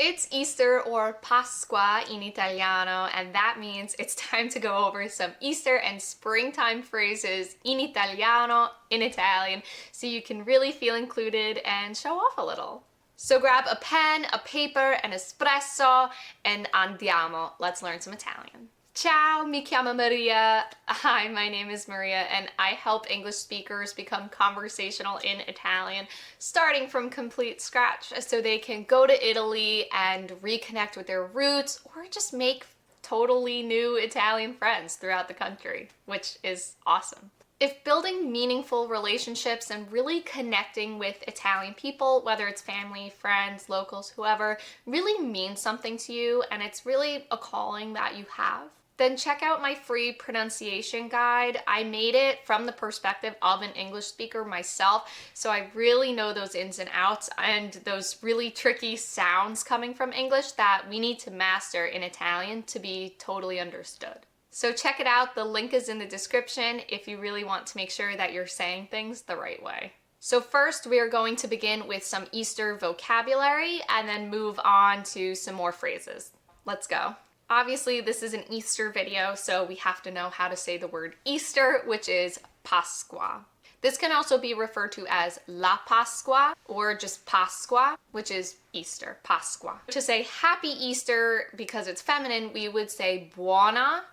It's Easter or Pasqua in Italiano, and that means it's time to go over some Easter and springtime phrases in Italiano, in Italian, so you can really feel included and show off a little. So grab a pen, a paper, an espresso, and andiamo. Let's learn some Italian. Ciao, mi chiamo Maria. Hi, my name is Maria, and I help English speakers become conversational in Italian, starting from complete scratch, so they can go to Italy and reconnect with their roots, or just make totally new Italian friends throughout the country, which is awesome. If building meaningful relationships and really connecting with Italian people, whether it's family, friends, locals, whoever, really means something to you and it's really a calling that you have, then check out my free pronunciation guide. I made it from the perspective of an English speaker myself, so I really know those ins and outs and those really tricky sounds coming from English that we need to master in Italian to be totally understood. So check it out, the link is in the description if you really want to make sure that you're saying things the right way. So first we are going to begin with some Easter vocabulary and then move on to some more phrases. Let's go. Obviously this is an Easter video, so we have to know how to say the word Easter, which is Pasqua. This can also be referred to as La Pasqua or just Pasqua, which is Easter, Pasqua. To say Happy Easter, because it's feminine, we would say Buona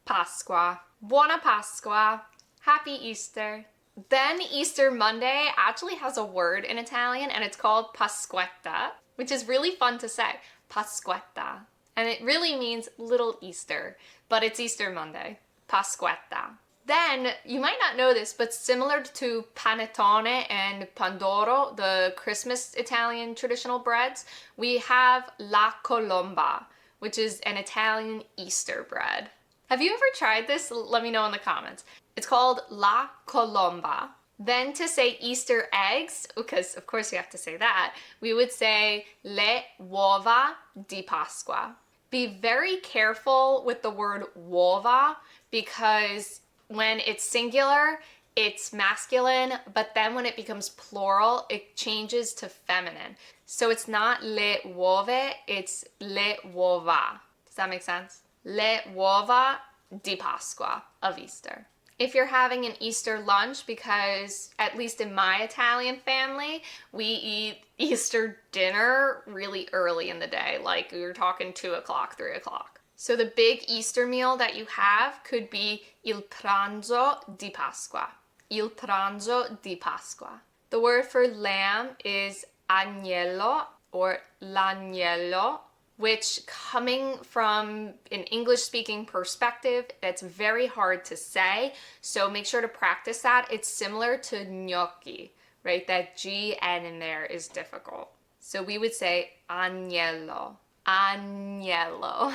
Pasqua, Buona Pasqua, Happy Easter. Then Easter Monday actually has a word in Italian and it's called Pasquetta, which is really fun to say, Pasquetta. And it really means Little Easter, but it's Easter Monday, Pasquetta. Then, you might not know this, but similar to panettone and pandoro, the Christmas Italian traditional breads, we have la colomba, which is an Italian Easter bread. Have you ever tried this? Let me know in the comments. It's called la colomba. Then to say Easter eggs, because of course you have to say that, we would say le uova di Pasqua. Be very careful with the word uova because when it's singular, it's masculine, but then when it becomes plural, it changes to feminine. So it's not le uove, it's le uova. Does that make sense? Le uova di Pasqua, of Easter. If you're having an Easter lunch, because at least in my Italian family, we eat Easter dinner really early in the day, like we were talking 2 o'clock, 3 o'clock. So the big Easter meal that you have could be il pranzo di Pasqua. Il pranzo di Pasqua. The word for lamb is agnello or l'agnello, which coming from an English-speaking perspective, that's very hard to say, so make sure to practice that. It's similar to gnocchi, right? That G-N in there is difficult. So we would say agnello, agnello.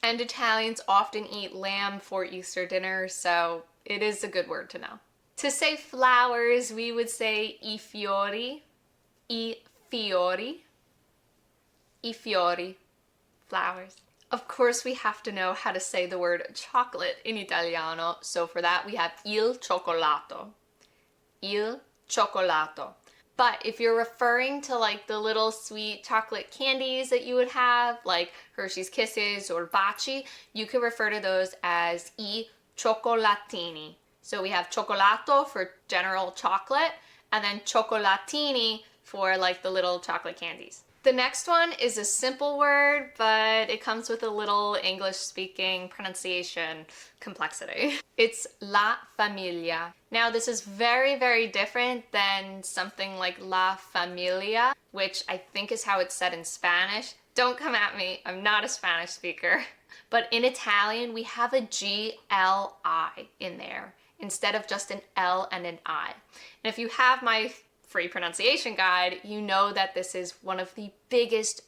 And Italians often eat lamb for Easter dinner, so it is a good word to know. To say flowers, we would say I fiori, I fiori, I fiori. Flowers. Of course, we have to know how to say the word chocolate in Italiano, so for that we have il cioccolato. Il cioccolato. But if you're referring to like the little sweet chocolate candies that you would have, like Hershey's Kisses or Baci, you can refer to those as I cioccolatini. So we have cioccolato for general chocolate, and then cioccolatini for like the little chocolate candies. The next one is a simple word, but it comes with a little English-speaking pronunciation complexity. It's la familia. Now this is very, very different than something like la familia, which I think is how it's said in Spanish. Don't come at me, I'm not a Spanish speaker. But in Italian, we have a G-L-I in there, instead of just an L and an I. And if you have my free pronunciation guide, you know that this is one of the biggest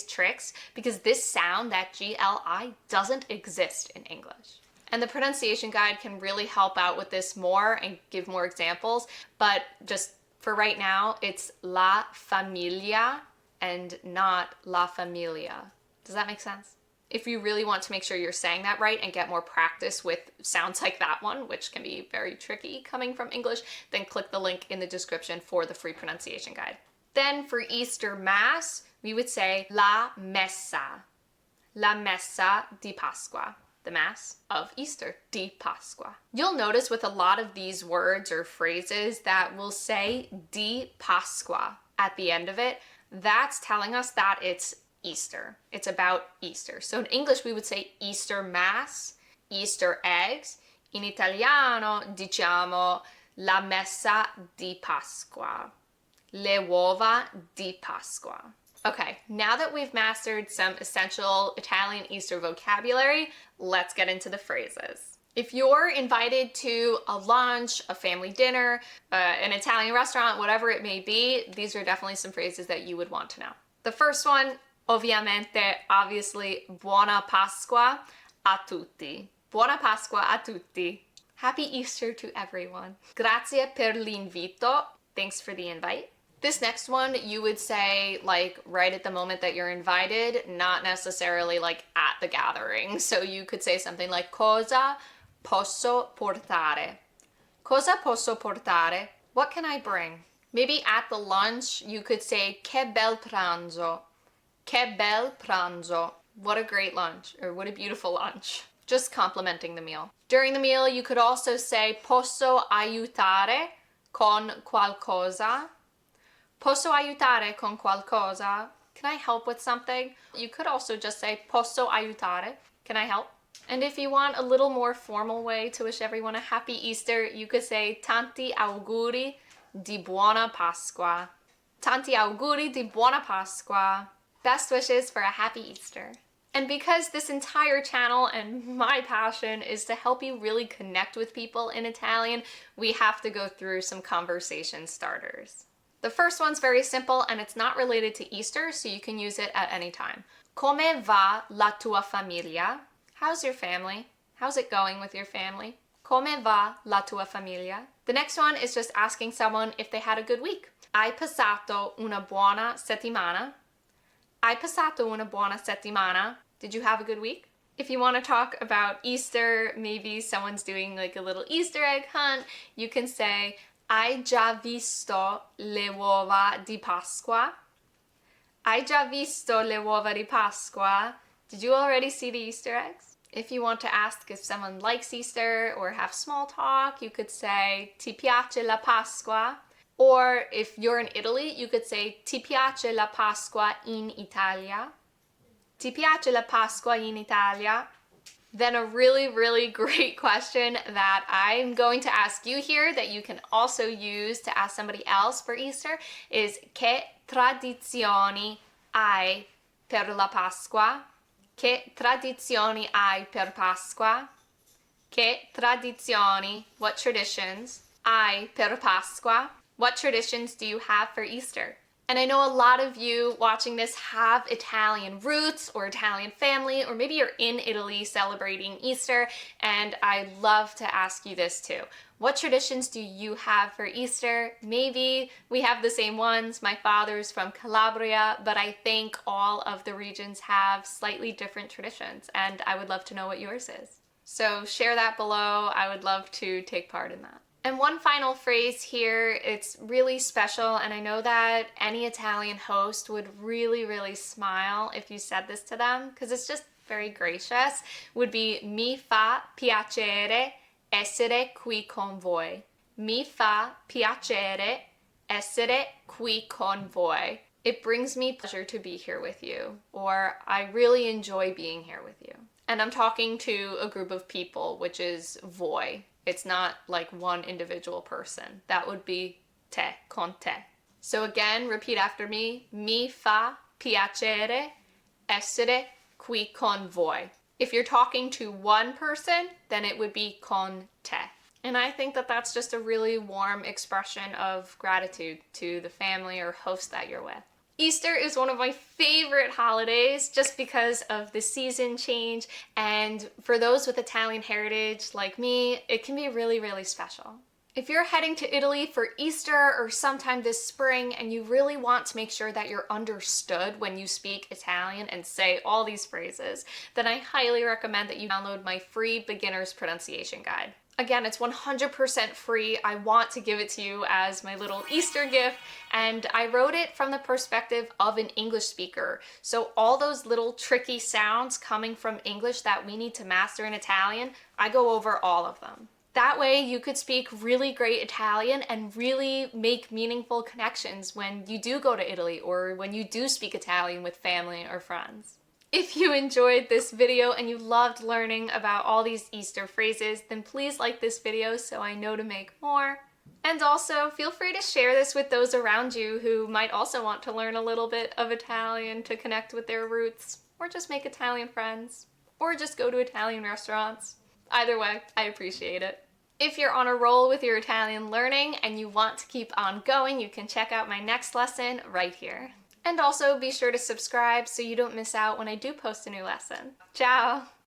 tricks because this sound, that G-L-I, doesn't exist in English. And the pronunciation guide can really help out with this more and give more examples, but just for right now, it's la familia and not la familia. Does that make sense? If you really want to make sure you're saying that right and get more practice with sounds like that one, which can be very tricky coming from English, then click the link in the description for the free pronunciation guide. Then for Easter Mass, we would say la messa di Pasqua, the Mass of Easter, di Pasqua. You'll notice with a lot of these words or phrases that we'll say di Pasqua at the end of it. That's telling us that it's Easter. It's about Easter. So in English, we would say Easter Mass, Easter eggs. In Italiano diciamo la messa di Pasqua, le uova di Pasqua. Okay, now that we've mastered some essential Italian Easter vocabulary, let's get into the phrases. If you're invited to a lunch, a family dinner, an Italian restaurant, whatever it may be, these are definitely some phrases that you would want to know. The first one, obviously, Buona Pasqua a tutti. Buona Pasqua a tutti. Happy Easter to everyone. Grazie per l'invito. Thanks for the invite. This next one you would say like right at the moment that you're invited, not necessarily like at the gathering. So you could say something like cosa posso portare? Cosa posso portare? What can I bring? Maybe at the lunch you could say che bel pranzo. Che bel pranzo. What a great lunch, or what a beautiful lunch. Just complimenting the meal. During the meal, you could also say posso aiutare con qualcosa. Posso aiutare con qualcosa? Can I help with something? You could also just say posso aiutare? Can I help? And if you want a little more formal way to wish everyone a happy Easter, you could say tanti auguri di Buona Pasqua. Tanti auguri di Buona Pasqua. Best wishes for a happy Easter. And because this entire channel and my passion is to help you really connect with people in Italian, we have to go through some conversation starters. The first one's very simple and it's not related to Easter, so you can use it at any time. Come va la tua famiglia? How's your family? How's it going with your family? Come va la tua famiglia? The next one is just asking someone if they had a good week. Hai passato una buona settimana? Hai passato una buona settimana? Did you have a good week? If you want to talk about Easter, maybe someone's doing like a little Easter egg hunt, you can say hai già visto le uova di Pasqua? Hai già visto le uova di Pasqua? Did you already see the Easter eggs? If you want to ask if someone likes Easter or have small talk, you could say ti piace la Pasqua? Or if you're in Italy, you could say ti piace la Pasqua in Italia? Ti piace la Pasqua in Italia? Then a really, really great question that I'm going to ask you here that you can also use to ask somebody else for Easter is che tradizioni hai per la Pasqua? Che tradizioni hai per Pasqua? Che tradizioni, what traditions, hai per Pasqua? What traditions do you have for Easter? And I know a lot of you watching this have Italian roots or Italian family, or maybe you're in Italy celebrating Easter, and I'd love to ask you this too. What traditions do you have for Easter? Maybe we have the same ones. My father's from Calabria, but I think all of the regions have slightly different traditions, and I would love to know what yours is. So share that below. I would love to take part in that. And one final phrase here, it's really special, and I know that any Italian host would really, really smile if you said this to them, because it's just very gracious, would be mi fa piacere essere qui con voi. Mi fa piacere essere qui con voi. It brings me pleasure to be here with you, or I really enjoy being here with you. And I'm talking to a group of people, which is voi. It's not like one individual person. That would be te, con te. So again, repeat after me. Mi fa piacere essere qui con voi. If you're talking to one person, then it would be con te. And I think that that's just a really warm expression of gratitude to the family or host that you're with. Easter is one of my favorite holidays just because of the season change, and for those with Italian heritage like me, it can be really, really special. If you're heading to Italy for Easter or sometime this spring and you really want to make sure that you're understood when you speak Italian and say all these phrases, then I highly recommend that you download my free beginner's pronunciation guide. Again, it's 100% free. I want to give it to you as my little Easter gift, and I wrote it from the perspective of an English speaker. So all those little tricky sounds coming from English that we need to master in Italian, I go over all of them. That way you could speak really great Italian and really make meaningful connections when you do go to Italy or when you do speak Italian with family or friends. If you enjoyed this video and you loved learning about all these Easter phrases, then please like this video so I know to make more. And also, feel free to share this with those around you who might also want to learn a little bit of Italian to connect with their roots, or just make Italian friends, or just go to Italian restaurants. Either way, I appreciate it. If you're on a roll with your Italian learning and you want to keep on going, you can check out my next lesson right here. And also be sure to subscribe so you don't miss out when I do post a new lesson. Ciao!